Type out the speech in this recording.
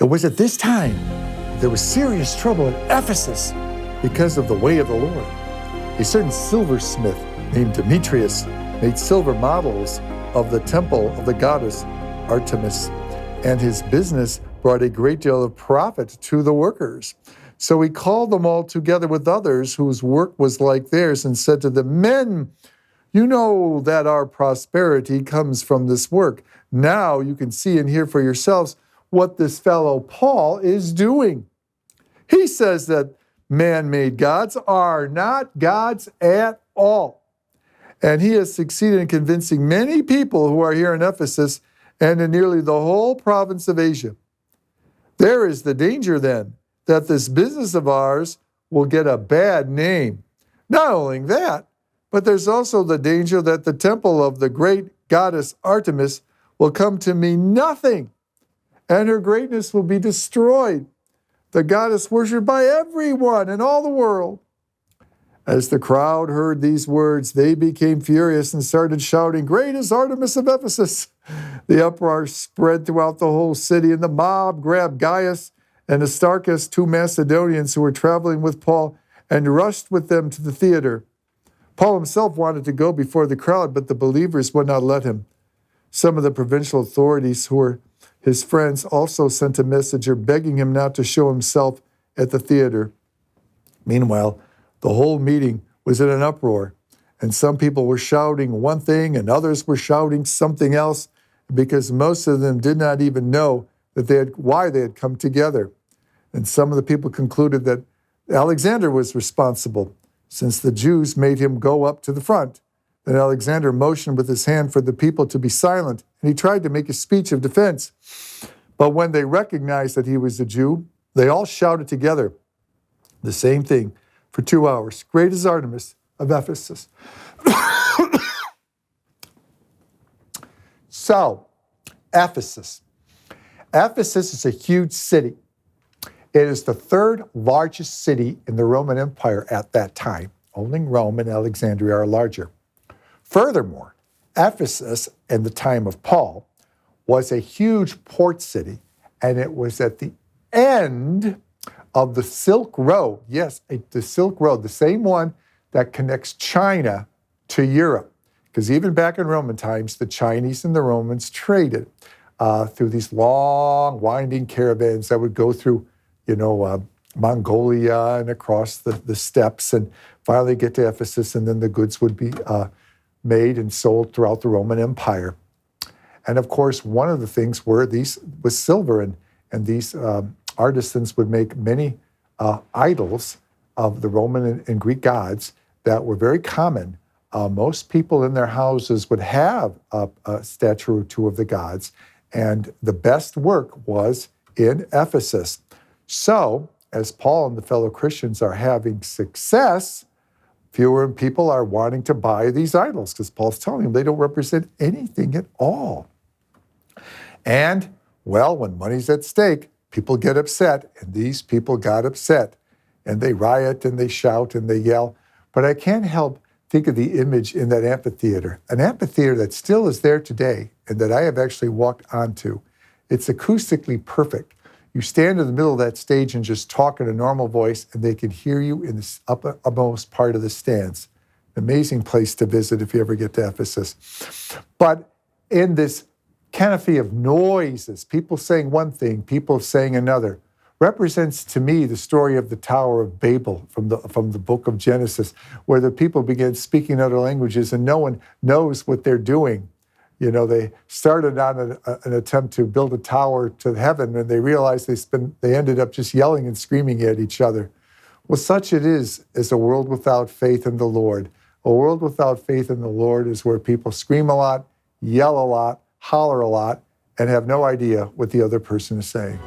It was at this time there was serious trouble in Ephesus because of the way of the Lord. A certain silversmith named Demetrius made silver models of the temple of the goddess Artemis, and his business brought a great deal of profit to the workers. So he called them all together with others whose work was like theirs and said to them, "Men, you know that our prosperity comes from this work. Now you can see and hear for yourselves what this fellow Paul is doing. He says that man-made gods are not gods at all. And he has succeeded in convincing many people who are here in Ephesus and in nearly the whole province of Asia. There is the danger then that this business of ours will get a bad name. Not only that, but there's also the danger that the temple of the great goddess Artemis will come to mean nothing, and her greatness will be destroyed. The goddess worshipped by everyone in all the world." As the crowd heard these words, they became furious and started shouting, "Great is Artemis of Ephesus!" The uproar spread throughout the whole city, and the mob grabbed Gaius and Aristarchus, 2 Macedonians who were traveling with Paul, and rushed with them to the theater. Paul himself wanted to go before the crowd, but the believers would not let him. Some of the provincial authorities, who were his friends, also sent a messenger begging him not to show himself at the theater. Meanwhile, the whole meeting was in an uproar, and some people were shouting one thing and others were shouting something else, because most of them did not even know why they had come together. And some of the people concluded that Alexander was responsible, since the Jews made him go up to the front. Then Alexander motioned with his hand for the people to be silent, and he tried to make a speech of defense. But when they recognized that he was a Jew, they all shouted together the same thing for 2 hours. "Great is Artemis of Ephesus." So, Ephesus. Ephesus is a huge city. It is the 3rd largest city in the Roman Empire at that time. Only Rome and Alexandria are larger. Furthermore, Ephesus, in the time of Paul, was a huge port city, and it was at the end of the Silk Road. Yes, the Silk Road, the same one that connects China to Europe. Because even back in Roman times, the Chinese and the Romans traded through these long, winding caravans that would go through, Mongolia and across the steppes, and finally get to Ephesus, and then the goods would be made and sold throughout the Roman Empire. And of course, one of the things was silver, and these artisans would make many idols of the Roman and Greek gods that were very common. Most people in their houses would have a statue or two of the gods, and the best work was in Ephesus. So, as Paul and the fellow Christians are having success, fewer people are wanting to buy these idols, because Paul's telling them they don't represent anything at all. And, well, when money's at stake, people get upset, and these people got upset, and they riot, and they shout, and they yell. But I can't help think of the image in that amphitheater, an amphitheater that still is there today, and that I have actually walked onto. It's acoustically perfect. You stand in the middle of that stage and just talk in a normal voice, and they can hear you in the uppermost part of the stands. Amazing place to visit if you ever get to Ephesus. But in this canopy of noises, people saying one thing, people saying another, represents to me the story of the Tower of Babel from the book of Genesis, where the people began speaking other languages and no one knows what they're doing. They started on an attempt to build a tower to heaven, and they realized they ended up just yelling and screaming at each other. Well, such it is a world without faith in the Lord. A world without faith in the Lord is where people scream a lot, yell a lot, holler a lot, and have no idea what the other person is saying.